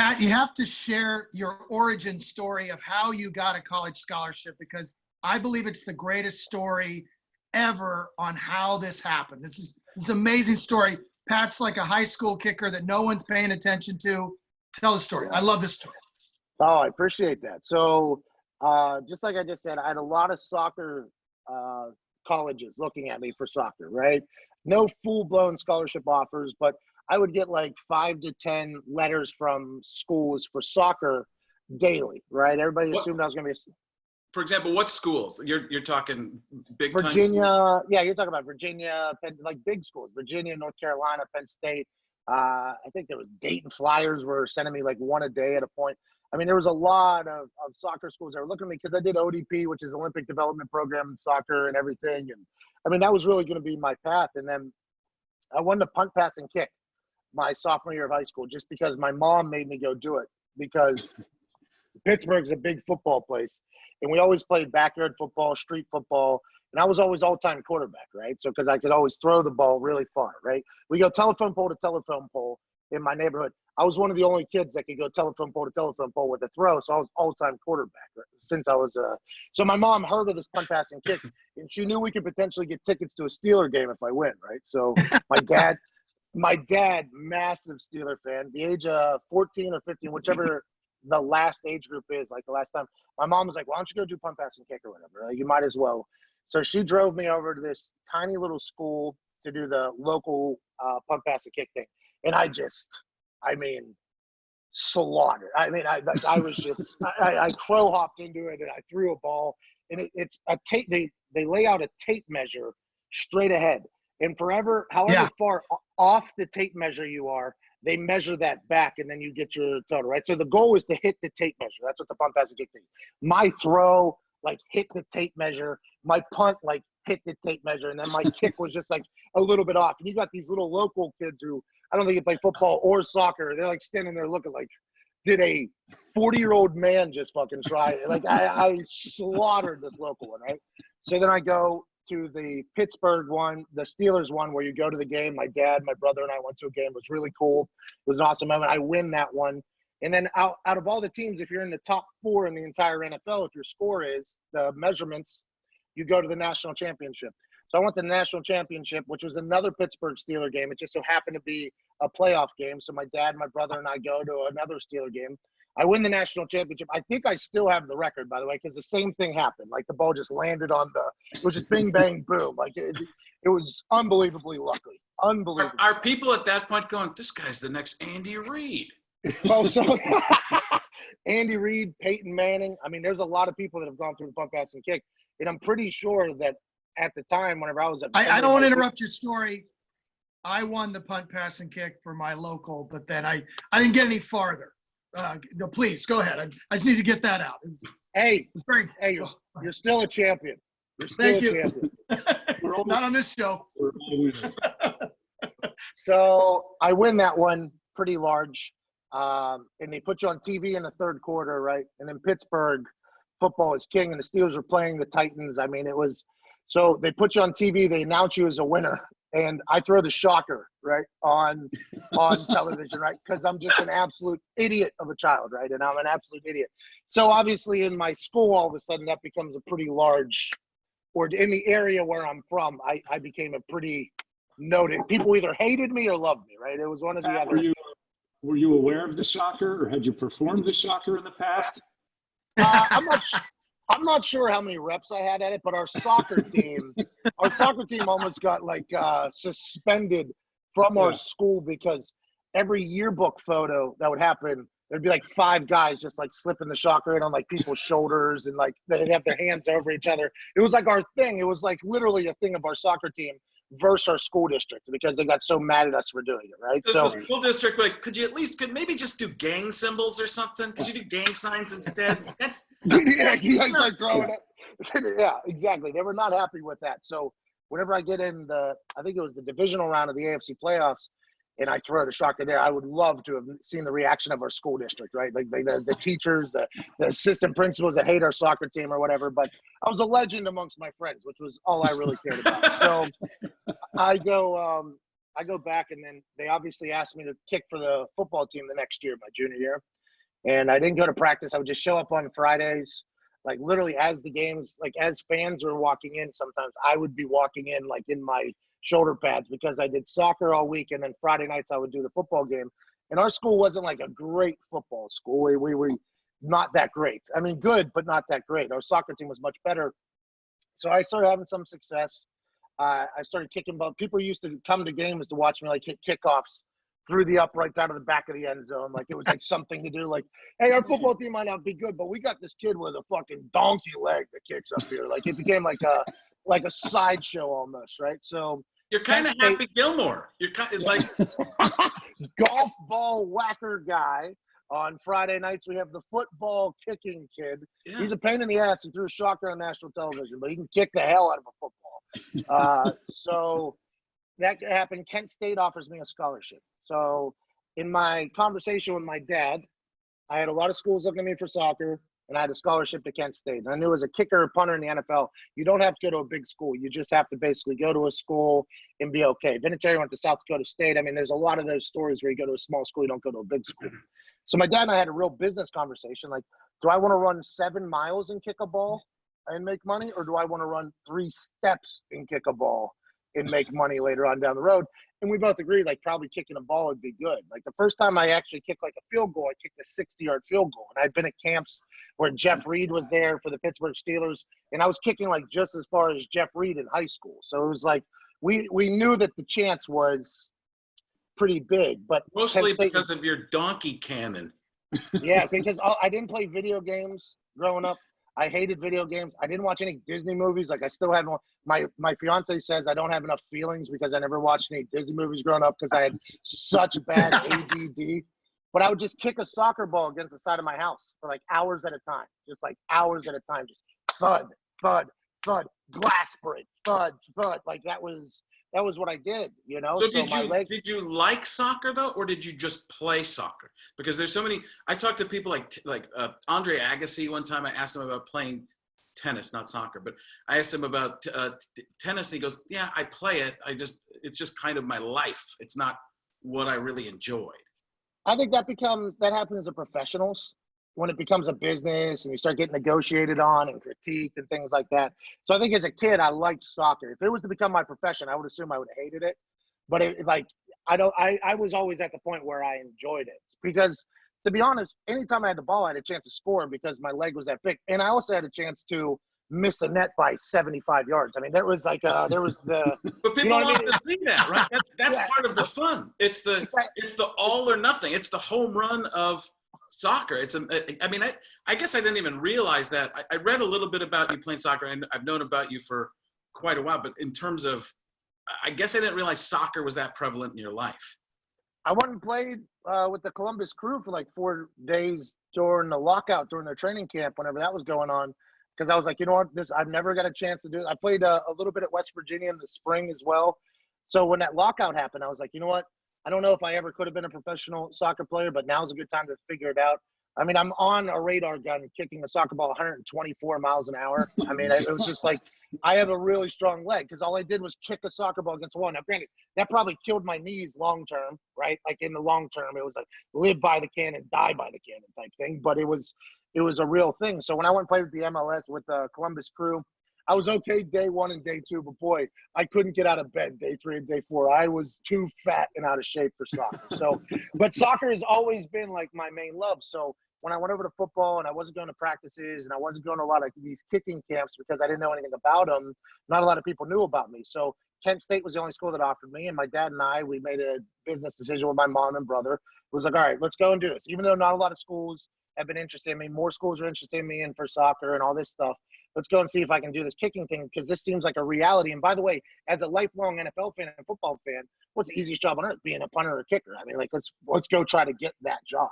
Pat, you have to share your origin story of how you got a college scholarship, because I believe it's the greatest story ever on how this happened. This is an amazing story. Pat's like a high school kicker that no one's paying attention to. Tell the story. I love this story. Oh, I appreciate that. So just like I just said, I had a lot of soccer colleges looking at me for soccer, right? No full-blown scholarship offers, but I would get like 5 to 10 letters from schools for soccer daily, right? Everybody assumed I was going to be For example, what schools? You're talking big time? Virginia. Yeah, you're talking about Virginia, like big schools. Virginia, North Carolina, Penn State. I think there was Dayton Flyers were sending me like one a day at a point. I mean, there was a lot of soccer schools that were looking at me because I did ODP, which is Olympic Development Program in soccer and everything. And I mean, that was really going to be my path. And then I wanted to punt, pass, and kick my sophomore year of high school just because my mom made me go do it, because Pittsburgh's a big football place. And we always played backyard football, street football. And I was always all-time quarterback, right? So because I could always throw the ball really far, right? We go telephone pole to telephone pole in my neighborhood. I was one of the only kids that could go telephone pole to telephone pole with a throw. So I was all-time quarterback, right? Since I was so my mom heard of this punt, pass, and kick, and she knew we could potentially get tickets to a Steeler game if I win, right? So my dad, massive Steeler fan, the age of 14 or 15, whichever the last age group is, like the last time, my mom was like, why don't you go do punt, pass, and kick or whatever? Like, you might as well. So she drove me over to this tiny little school to do the local punt, pass, and kick thing. And I mean, slaughtered. I mean, I was just, I crow hopped into it and I threw a ball. And it's a tape, they lay out a tape measure straight ahead. And however far off the tape measure you are, they measure that back and then you get your total, right? So the goal is to hit the tape measure. That's what the punt, pass, and kick thing. My throw, like, hit the tape measure. My punt, like, hit the tape measure. And then my kick was just, like, a little bit off. And you got these little local kids who, I don't think they play football or soccer. They're, like, standing there looking like, did a 40-year-old man just fucking try it? Like, I slaughtered this local one, right? So then I go to the Pittsburgh one, the Steelers one, where you go to the game. My dad, my brother, and I went to a game. It was really cool. It was an awesome moment. I win that one. And then out of all the teams, if you're in the top 4 in the entire NFL, if your score is the measurements, you go to the national championship. So I went to the national championship, which was another Pittsburgh Steeler game. It just so happened to be a playoff game. So my dad, my brother, and I go to another Steeler game. I win the national championship. I think I still have the record, by the way, because the same thing happened. Like, the ball just landed on it was just bing, bang, boom. Like, it was unbelievably lucky. Unbelievable. Are people at that point going, this guy's the next Andy Reid? Oh, so Andy Reid, Peyton Manning. I mean, there's a lot of people that have gone through the punt, pass, and kick. And I'm pretty sure that at the time, whenever I was at I don't want to interrupt your story. I won the punt, pass, and kick for my local, but then I didn't get any farther. No, please go ahead. I just need to get that out. Hey, you're still a champion. Thank you. Not on this show. So I win that one pretty large, and they put you on TV in the third quarter, right? And in Pittsburgh, football is king, and the Steelers were playing the Titans. I mean, it was so they put you on TV. They announce you as a winner. And I throw the shocker, right, on television, right, because I'm just an absolute idiot of a child, right, and I'm an absolute idiot. So obviously in my school, all of a sudden that becomes a pretty large, or in the area where I'm from, I became a pretty noted. People either hated me or loved me, right? It was one of the other. Were you aware of the shocker, or had you performed the shocker in the past? I'm not sure how many reps I had at it, but our soccer team almost got like suspended from our school because every yearbook photo that would happen, there'd be like 5 guys just like slipping the shocker in on like people's shoulders, and like they'd have their hands over each other. It was like our thing. It was like literally a thing of our soccer team versus our school district because they got so mad at us for doing it, right? So the school district, like, could maybe just do gang symbols or something? Could you do gang signs instead? That's yeah, you guys like throwing it. Yeah, exactly. They were not happy with that. So whenever I get in I think it was the divisional round of the AFC playoffs, and I throw the shocker there, I would love to have seen the reaction of our school district, right? Like the teachers, the assistant principals that hate our soccer team or whatever. But I was a legend amongst my friends, which was all I really cared about. So I go back, and then they obviously asked me to kick for the football team the next year, my junior year. And I didn't go to practice. I would just show up on Fridays, like literally as the games, like as fans were walking in, sometimes I would be walking in like in my shoulder pads because I did soccer all week. And then Friday nights I would do the football game. And our school wasn't like a great football school. We were not that great. I mean, good, but not that great. Our soccer team was much better. So I started having some success. I started kicking balls. People used to come to games to watch me like hit kickoffs through the uprights out of the back of the end zone. Like it was like something to do. Like, hey, our football team might not be good, but we got this kid with a fucking donkey leg that kicks up here. Like it became like a sideshow almost, right? So You're kind of Happy Gilmore. You're kind of like golf ball whacker guy. On Friday nights, we have the football kicking kid. Yeah. He's a pain in the ass. He threw a shocker on national television, but he can kick the hell out of a football. So that happened. Kent State offers me a scholarship. So in my conversation with my dad, I had a lot of schools looking at me for soccer, and I had a scholarship to Kent State. And I knew as a kicker or punter in the NFL, you don't have to go to a big school. You just have to basically go to a school and be okay. Vinatieri went to South Dakota State. I mean, there's a lot of those stories where you go to a small school, you don't go to a big school. So my dad and I had a real business conversation. Like, do I want to run 7 miles and kick a ball and make money? Or do I want to run 3 steps and kick a ball and make money later on down the road? And we both agreed, like, probably kicking a ball would be good. Like, the first time I actually kicked, like, a field goal, I kicked a 60-yard field goal. And I'd been at camps where Jeff Reed was there for the Pittsburgh Steelers. And I was kicking, like, just as far as Jeff Reed in high school. So it was like we knew that the chance was pretty big. But mostly because of your donkey cannon. Yeah, because I didn't play video games growing up. I hated video games. I didn't watch any Disney movies. Like I still haven't. My fiance says I don't have enough feelings because I never watched any Disney movies growing up because I had such bad ADD. But I would just kick a soccer ball against the side of my house for like hours at a time, just like hours at a time, just thud, thud, thud, glass break, thud, thud. Like that was what I did, you know. So did you like soccer though, or did you just play soccer? Because there's so many. I talked to people like Andre Agassi one time. I asked him about playing tennis, not soccer, but I asked him about tennis. And he goes, "Yeah, I play it. It's just kind of my life. It's not what I really enjoyed." I think that happens to professionals when it becomes a business and you start getting negotiated on and critiqued and things like that. So I think as a kid, I liked soccer. If it was to become my profession, I would assume I would have hated it. But I was always at the point where I enjoyed it because, to be honest, anytime I had the ball, I had a chance to score because my leg was that big. And I also had a chance to miss a net by 75 yards. I mean, there was the. But people want to see that, right? That's Yeah. part of the fun. It's the all or nothing. It's the home run of soccer. I guess I didn't even realize that. I read a little bit about you playing soccer, and I've known about you for quite a while. But in terms of, I guess I didn't realize soccer was that prevalent in your life. I went and played with the Columbus Crew for like 4 days during the lockout, during their training camp, whenever that was going on. Because I was like, you know what, I've never got a chance to do it. I played a little bit at West Virginia in the spring as well. So when that lockout happened, I was like, you know what, I don't know if I ever could have been a professional soccer player, but now's a good time to figure it out. I mean, I'm on a radar gun kicking a soccer ball 124 miles an hour. I mean, it was just like, I have a really strong leg because all I did was kick a soccer ball against a wall. Now, granted, that probably killed my knees long term, right? Like in the long term, it was like live by the cannon, die by the cannon type thing. But it was a real thing. So when I went and played with the MLS with the Columbus Crew, I was okay day 1 and day 2, but boy, I couldn't get out of bed day 3 and day 4. I was too fat and out of shape for soccer. So, but soccer has always been like my main love. So when I went over to football and I wasn't going to practices and I wasn't going to a lot of these kicking camps because I didn't know anything about them, not a lot of people knew about me. So Kent State was the only school that offered me, and my dad and I, we made a business decision with my mom and brother. It was like, all right, let's go and do this. Even though not a lot of schools have been interested in me, more schools are interested in me and for soccer and all this stuff. Let's go and see if I can do this kicking thing because this seems like a reality. And by the way, as a lifelong NFL fan and football fan, what's the easiest job on earth? Being a punter or a kicker. I mean, like let's go try to get that job.